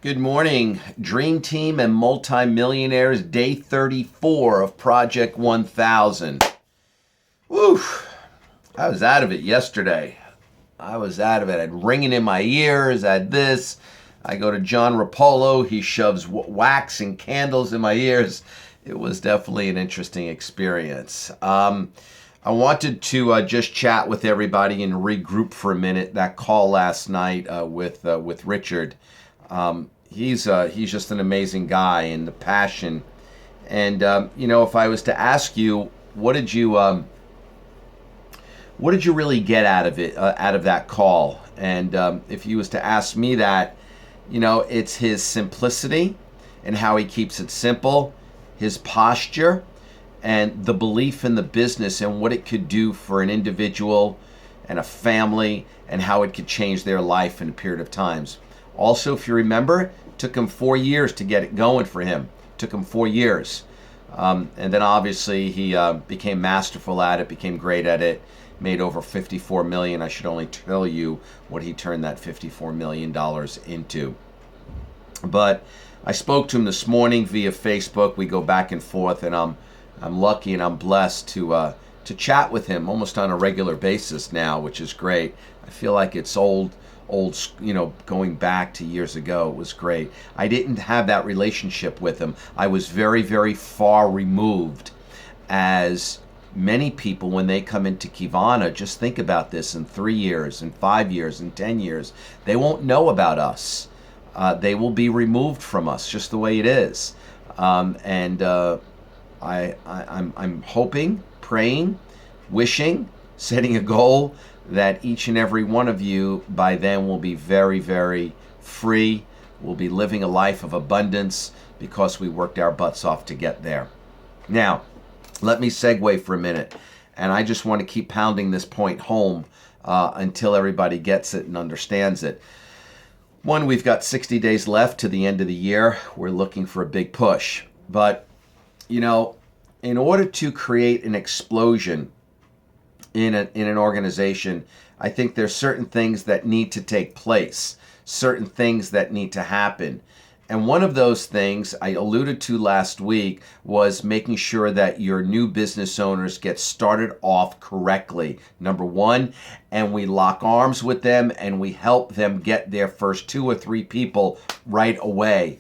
Good morning, Dream Team and Multimillionaires, day 34 of Project 1000. Woo! I was out of it yesterday. I was out of it. I had ringing in my ears, I had this. I go to John Rapolo, he shoves wax and candles in my ears. It was definitely an interesting experience. I wanted to just chat with everybody and regroup for a minute. That call last night with Richard. He's just an amazing guy, and the passion. And if I was to ask you, what did you really get out of it, out of that call? And if you was to ask me that, it's his simplicity and how he keeps it simple, his posture, and the belief in the business and what it could do for an individual and a family and how it could change their life in a period of times. Also, if you remember, it took him 4 years to get it going for him. It took him 4 years. And then obviously he became masterful at it, became great at it, made over $54 million. I should only tell you what he turned that $54 million into. But I spoke to him this morning via Facebook. We go back and forth, and I'm lucky and I'm blessed to chat with him almost on a regular basis now, which is great. I feel like it's old, going back to years ago. It was great. I didn't have that relationship with him. I was very, very far removed. As many people, when they come into Kivana, just think about this: in 3 years, in 5 years, in 10 years, they won't know about us. They will be removed from us, just the way it is. I'm hoping, praying, wishing, setting a goal that each and every one of you by then will be very, very free. We'll be living a life of abundance because we worked our butts off to get there. Now, let me segue for a minute, and I just want to keep pounding this point home until everybody gets it and understands it. One, we've got 60 days left to the end of the year. We're looking for a big push. But, in order to create an explosion in an organization, I think there's certain things that need to take place, certain things that need to happen. And one of those things I alluded to last week was making sure that your new business owners get started off correctly, number one, and we lock arms with them and we help them get their first 2 or 3 people right away.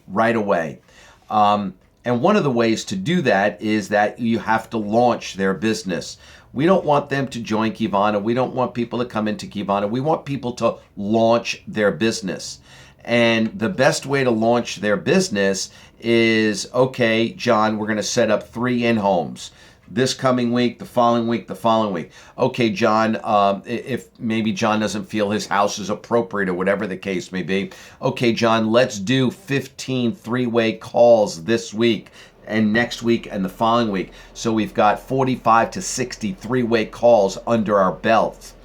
And one of the ways to do that is that you have to launch their business. We don't want them to join Kivana. We don't want people to come into Kivana. We want people to launch their business. And the best way to launch their business is, okay, John, we're going to set up 3 in-homes. This coming week, the following week, the following week. Okay, John, if maybe John doesn't feel his house is appropriate or whatever the case may be. Okay, John, let's do 15 3-way calls this week and next week and the following week. So we've got 45 to 60 3-way calls under our belts.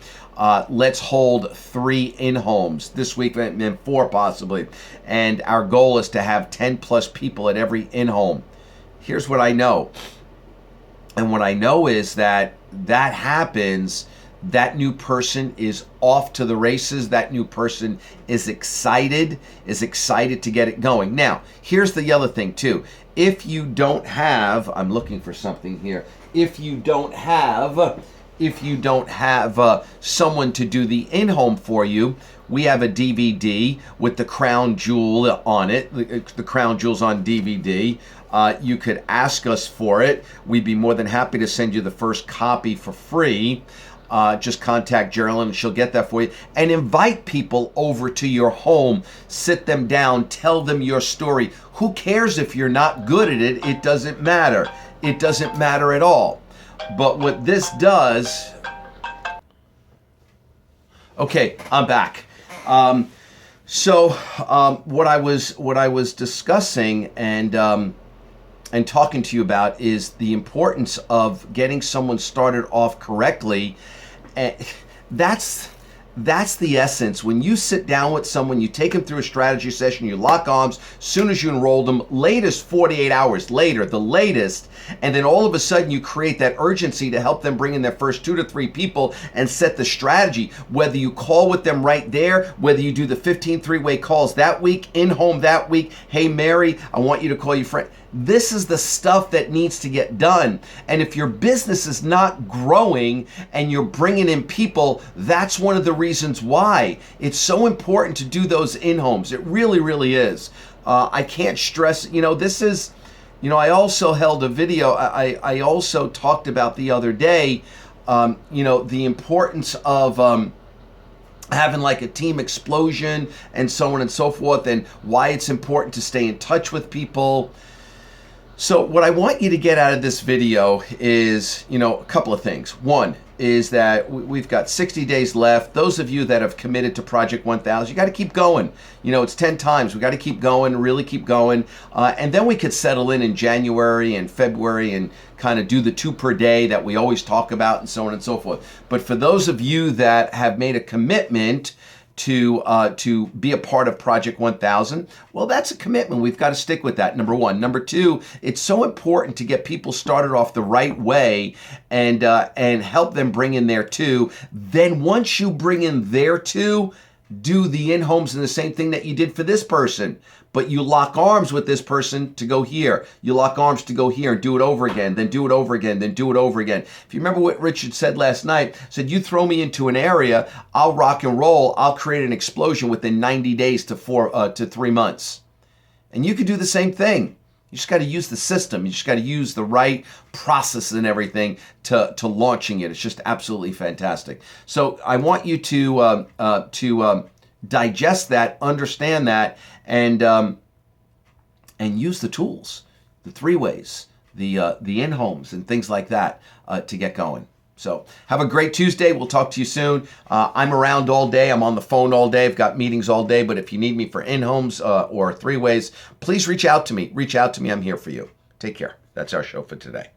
Let's hold 3 in-homes this week and 4 possibly. And our goal is to have 10 plus people at every in-home. Here's what I know. And what I know is that happens, that new person is off to the races. That new person is excited to get it going. Now, here's the other thing too. If you don't have, I'm looking for something here. If you don't have someone to do the in-home for you, we have a DVD with the crown jewel on it. The crown jewel's on DVD. You could ask us for it. We'd be more than happy to send you the first copy for free. Just contact Geraldine and she'll get that for you. And invite people over to your home. Sit them down. Tell them your story. Who cares if you're not good at it? It doesn't matter. It doesn't matter at all. But what this does... Okay, I'm back. What I was discussing and talking to you about is the importance of getting someone started off correctly. That's that's the essence. When you sit down with someone, you take them through a strategy session, you lock arms, as soon as you enroll them, latest 48 hours later, the latest, and then all of a sudden you create that urgency to help them bring in their first 2 to 3 people and set the strategy. Whether you call with them right there, whether you do the 15 three-way calls that week, in-home that week, hey Mary, I want you to call your friend. This is the stuff that needs to get done. And if your business is not growing and you're bringing in people, that's one of the reasons why it's so important to do those in-homes. It really, really is. I can't stress, this is, I also held a video. I also talked about the other day, the importance of, having like a team explosion and so on and so forth, and why it's important to stay in touch with people. So what I want you to get out of this video is, a couple of things. One is that we've got 60 days left. Those of you that have committed to Project 1000, you got to keep going. It's 10 times. We got to keep going, really keep going. And then we could settle in January and February and kind of do the 2 per day that we always talk about and so on and so forth. But for those of you that have made a commitment to be a part of Project 1000, well, that's a commitment. We've got to stick with that, number one. Number two, it's so important to get people started off the right way and help them bring in their 2. Then once you bring in their 2, do the in-homes and the same thing that you did for this person. But you lock arms with this person to go here. You lock arms to go here and do it over again, then do it over again, then do it over again. If you remember what Richard said last night, said you throw me into an area, I'll rock and roll, I'll create an explosion within 90 days to 3 months. And you could do the same thing. You just got to use the system. You just got to use the right process and everything to launching it. It's just absolutely fantastic. So I want you to digest that, understand that, and use the tools, the 3 ways, the in-homes and things like that to get going. So have a great Tuesday. We'll talk to you soon. I'm around all day. I'm on the phone all day. I've got meetings all day. But if you need me for in-homes or 3 ways, please reach out to me. Reach out to me. I'm here for you. Take care. That's our show for today.